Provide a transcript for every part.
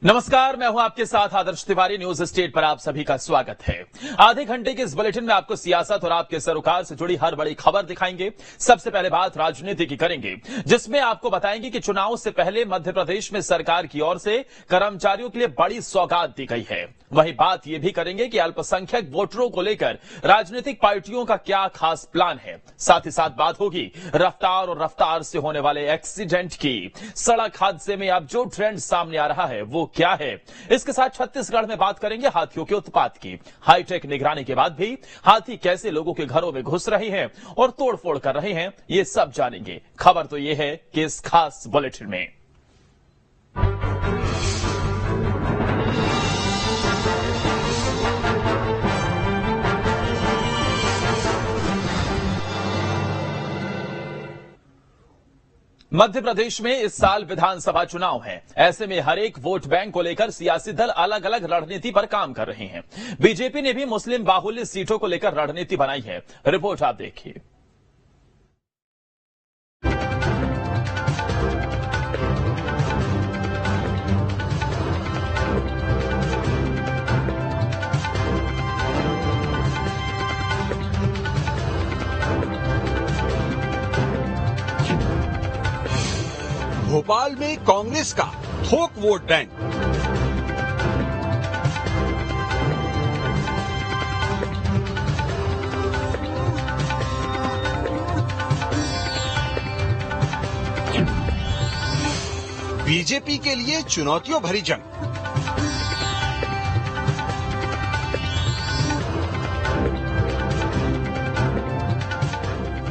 नमस्कार, मैं हूं आपके साथ आदर्श तिवारी। न्यूज स्टेट पर आप सभी का स्वागत है। आधे घंटे के इस बुलेटिन में आपको सियासत और आपके सरोकार से जुड़ी हर बड़ी खबर दिखाएंगे। सबसे पहले बात राजनीति की करेंगे, जिसमें आपको बताएंगे कि चुनाव से पहले मध्य प्रदेश में सरकार की ओर से कर्मचारियों के लिए बड़ी सौगात दी गई है। वहीं बात यह भी करेंगे कि अल्पसंख्यक वोटरों को लेकर राजनीतिक पार्टियों का क्या खास प्लान है। साथ ही साथ बात होगी रफ्तार और रफ्तार से होने वाले एक्सीडेंट की। सड़क हादसे में अब जो ट्रेंड सामने आ रहा है वो क्या है। इसके साथ छत्तीसगढ़ में बात करेंगे हाथियों के उत्पात की। हाईटेक निगरानी के बाद भी हाथी कैसे लोगों के घरों में घुस रहे हैं और तोड़फोड़ कर रहे हैं, ये सब जानेंगे। खबर तो ये है कि इस खास बुलेटिन में मध्य प्रदेश में इस साल विधानसभा चुनाव है। ऐसे में हर एक वोट बैंक को लेकर सियासी दल अलग अलग रणनीति पर काम कर रहे हैं। बीजेपी ने भी मुस्लिम बाहुल्य सीटों को लेकर रणनीति बनाई है। रिपोर्ट आप देखिए। भोपाल में कांग्रेस का थोक वोट बैंक। बीजेपी के लिए चुनौतियों भरी जंग।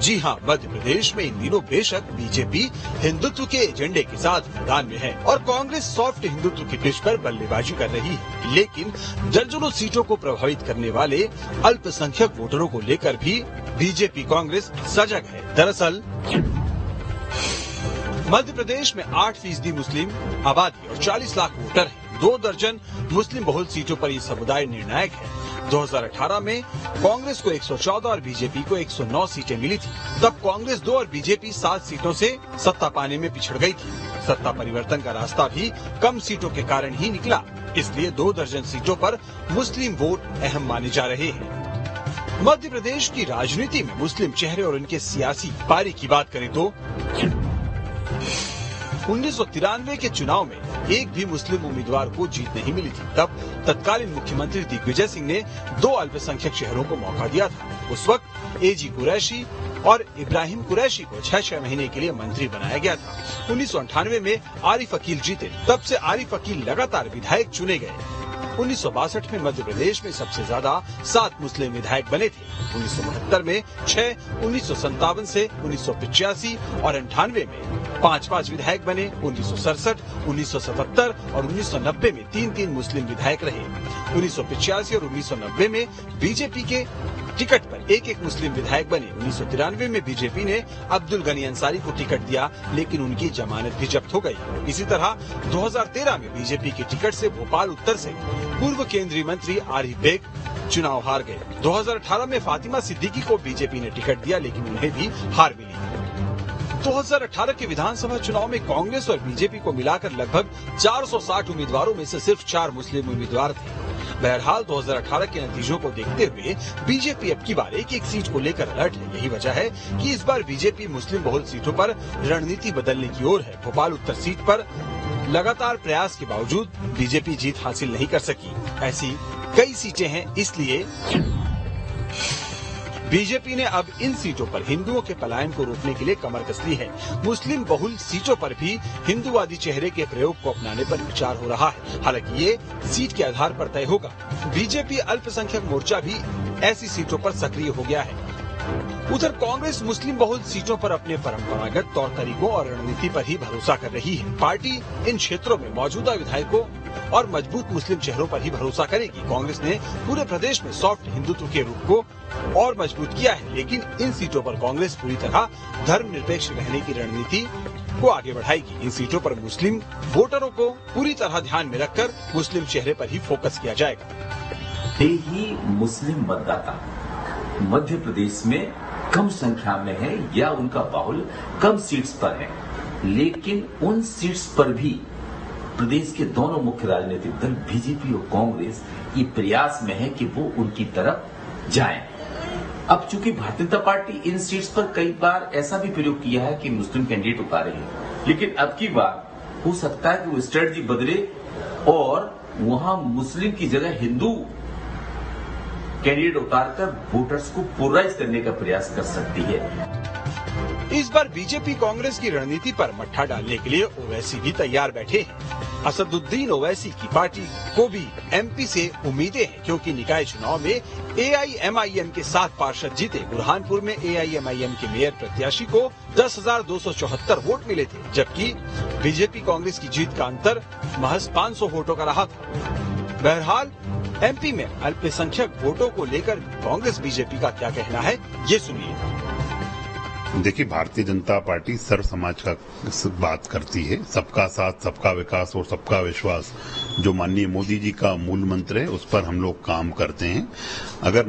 जी हां, मध्य प्रदेश में इन दिनों बेशक बीजेपी हिंदुत्व के एजेंडे के साथ मैदान में है और कांग्रेस सॉफ्ट हिंदुत्व की पिच पर बल्लेबाजी कर रही है, लेकिन दर्जनों सीटों को प्रभावित करने वाले अल्पसंख्यक वोटरों को लेकर भी बीजेपी कांग्रेस सजग है। दरअसल मध्य प्रदेश में 8% मुस्लिम आबादी और 40 लाख वोटर हैं। 2 दर्जन मुस्लिम बहुल सीटों पर ये समुदाय निर्णायक है। 2018 में कांग्रेस को 114 और बीजेपी को 109 सीटें मिली थी। तब कांग्रेस 2 और बीजेपी 7 सीटों से सत्ता पाने में पिछड़ गई थी। सत्ता परिवर्तन का रास्ता भी कम सीटों के कारण ही निकला, इसलिए 2 दर्जन सीटों पर मुस्लिम वोट अहम माने जा रहे हैं। मध्य प्रदेश की राजनीति में मुस्लिम चेहरे और उनके सियासी पारी की बात करें तो 1993 के चुनाव में एक भी मुस्लिम उम्मीदवार को जीत नहीं मिली थी। तब तत्कालीन मुख्यमंत्री दिग्विजय सिंह ने 2 अल्पसंख्यक शहरों को मौका दिया था। उस वक्त एजी कुरैशी और इब्राहिम कुरैशी को 6 महीने के लिए मंत्री बनाया गया था। 1998 में आरिफ अकील जीते, तब से आरिफ अकील लगातार विधायक चुने गए। 1962 में मध्य प्रदेश में सबसे ज्यादा 7 मुस्लिम विधायक बने थे। 1972 में 6, 1957 से 1985 और 98 में 5 विधायक बने। 1967, 1977 और 1990 में 3 मुस्लिम विधायक रहे। 1985 और 1990 में बीजेपी के टिकट पर एक मुस्लिम विधायक बने। 1993 में बीजेपी ने अब्दुल गनी अंसारी को टिकट दिया, लेकिन उनकी जमानत भी जब्त हो गई। इसी तरह 2013 में बीजेपी के टिकट से भोपाल उत्तर से पूर्व केंद्रीय मंत्री आरिफ बेग चुनाव हार गए। 2018 में फातिमा सिद्दीकी को बीजेपी ने टिकट दिया, लेकिन उन्हें भी हार मिली। 2018 के विधानसभा चुनाव में कांग्रेस और बीजेपी को मिलाकर लगभग 460 उम्मीदवारों में से सिर्फ 4 मुस्लिम उम्मीदवार थे। बहरहाल 2018 के नतीजों को देखते हुए बीजेपी अब की बार एक सीट को लेकर अलर्ट है। यही वजह है कि इस बार बीजेपी मुस्लिम बहुल सीटों पर रणनीति बदलने की ओर है। भोपाल उत्तर सीट पर लगातार प्रयास के बावजूद बीजेपी जीत हासिल नहीं कर सकी। ऐसी कई सीटें हैं, इसलिए बीजेपी ने अब इन सीटों पर हिंदुओं के पलायन को रोकने के लिए कमर कस ली है। मुस्लिम बहुल सीटों पर भी हिंदूवादी चेहरे के प्रयोग को अपनाने पर विचार हो रहा है। हालांकि ये सीट के आधार पर तय होगा। बीजेपी अल्पसंख्यक मोर्चा भी ऐसी सीटों पर सक्रिय हो गया है। उधर कांग्रेस मुस्लिम बहुल सीटों पर अपने परंपरागत तौर तरीकों और रणनीति पर ही भरोसा कर रही है। पार्टी इन क्षेत्रों में मौजूदा विधायकों और मजबूत मुस्लिम चेहरों पर ही भरोसा करेगी। कांग्रेस ने पूरे प्रदेश में सॉफ्ट हिंदुत्व के रूप को और मजबूत किया है, लेकिन इन सीटों पर कांग्रेस पूरी तरह धर्मनिरपेक्ष रहने की रणनीति को आगे बढ़ाएगी। इन सीटों पर मुस्लिम वोटरों को पूरी तरह ध्यान में रखकर मुस्लिम चेहरे पर ही फोकस किया जाएगा। ही मुस्लिम मतदाता मध्य प्रदेश में कम संख्या में है या उनका बाहुल कम सीट्स पर है, लेकिन उन सीट्स पर भी प्रदेश के दोनों मुख्य राजनीतिक दल बीजेपी और कांग्रेस ये प्रयास में है कि वो उनकी तरफ जाएं। अब चूंकि भारतीय जनता पार्टी इन सीट्स पर कई बार ऐसा भी प्रयोग किया है कि मुस्लिम कैंडिडेट उतारे हैं, लेकिन अब की बार हो सकता है कि वो स्ट्रेटजी बदले और वहां मुस्लिम की जगह हिंदू कैंडिडेट उतारकर वोटर्स को पोलराइज करने का प्रयास कर सकती है। इस बार बीजेपी कांग्रेस की रणनीति पर मट्ठा डालने के लिए ओवैसी भी तैयार बैठे हैं। असदुद्दीन ओवैसी की पार्टी को भी एमपी से उम्मीदें हैं, क्योंकि निकाय चुनाव में एआईएमआईएम के 7 पार्षद जीते। बुरहानपुर में एआईएमआईएम के मेयर प्रत्याशी को 10,274 वोट मिले थे, जबकि बीजेपी कांग्रेस की जीत का अंतर महज 500 वोटों का रहा था। बहरहाल एमपी में अल्पसंख्यक वोटों को लेकर कांग्रेस बीजेपी का क्या कहना है, ये सुनिए। देखिए, भारतीय जनता पार्टी सर्व समाज का बात करती है। सबका साथ, सबका विकास और सबका विश्वास जो माननीय मोदी जी का मूल मंत्र है, उस पर हम लोग काम करते हैं। अगर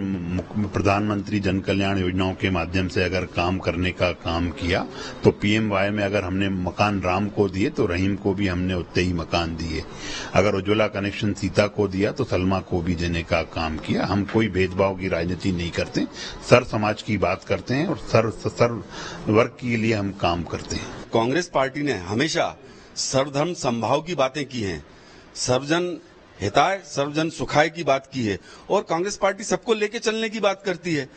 प्रधानमंत्री जन कल्याण योजनाओं के माध्यम से अगर काम करने का काम किया तो पीएमवाई में अगर हमने मकान राम को दिए तो रहीम को भी हमने उतने ही मकान दिए। अगर उज्ज्वला कनेक्शन सीता को दिया तो सलमा को भी देने का काम किया। हम कोई भेदभाव की राजनीति नहीं करते, सर्व समाज की बात करते हैं और सर्व वर्ग के लिए हम काम करते हैं। कांग्रेस पार्टी ने हमेशा सर्वधर्म समभाव की बातें की हैं, सर्वजन हिताय सर्वजन सुखाय की बात की है और कांग्रेस पार्टी सबको लेके चलने की बात करती है।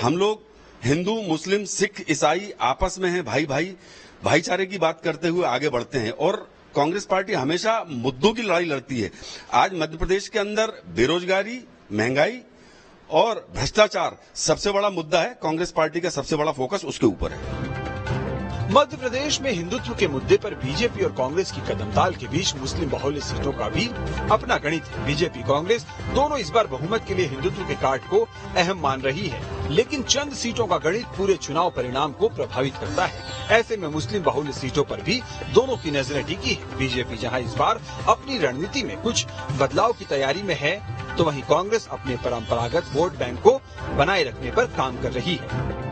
हम लोग हिंदू, मुस्लिम, सिख, ईसाई आपस में हैं, भाईचारे की बात करते हुए आगे बढ़ते हैं और कांग्रेस पार्टी हमेशा मुद्दों की लड़ाई लड़ती है। आज मध्य प्रदेश के अंदर बेरोजगारी, महंगाई और भ्रष्टाचार सबसे बड़ा मुद्दा है। कांग्रेस पार्टी का सबसे बड़ा फोकस उसके ऊपर है। मध्य प्रदेश में हिंदुत्व के मुद्दे पर बीजेपी और कांग्रेस की कदमताल के बीच मुस्लिम बहुल्य सीटों का भी अपना गणित है। बीजेपी कांग्रेस दोनों इस बार बहुमत के लिए हिंदुत्व के कार्ड को अहम मान रही है, लेकिन चंद सीटों का गणित पूरे चुनाव परिणाम को प्रभावित करता है। ऐसे में मुस्लिम बहुल्य सीटों पर भी दोनों की नजरें टिकी है। बीजेपी जहां इस बार अपनी रणनीति में कुछ बदलाव की तैयारी में है, तो वहीं कांग्रेस अपने परंपरागत वोट बैंक को बनाए रखने पर काम कर रही है।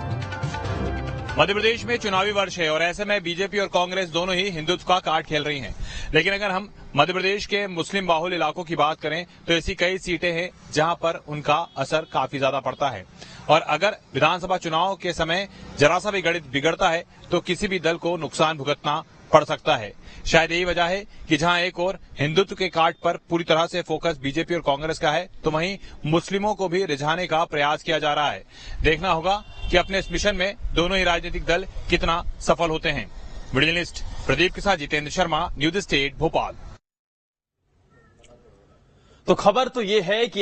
मध्य प्रदेश में चुनावी वर्ष है और ऐसे में बीजेपी और कांग्रेस दोनों ही हिंदुत्व का कार्ड खेल रही हैं। लेकिन अगर हम मध्य प्रदेश के मुस्लिम बाहुल्य इलाकों की बात करें तो ऐसी कई सीटें हैं जहां पर उनका असर काफी ज्यादा पड़ता है और अगर विधानसभा चुनाव के समय जरा सा भी गणित बिगड़ता है तो किसी भी दल को नुकसान भुगतना पड़ सकता है। शायद यही वजह है कि जहां एक और हिंदुत्व के कार्ड पर पूरी तरह से फोकस बीजेपी और कांग्रेस का है, तो वहीं मुस्लिमों को भी रिझाने का प्रयास किया जा रहा है। देखना होगा कि अपने इस मिशन में दोनों ही राजनीतिक दल कितना सफल होते हैं। वीडियो जर्नलिस्ट प्रदीप के साथ जितेंद्र शर्मा, न्यूज स्टेट भोपाल। तो खबर तो ये है कि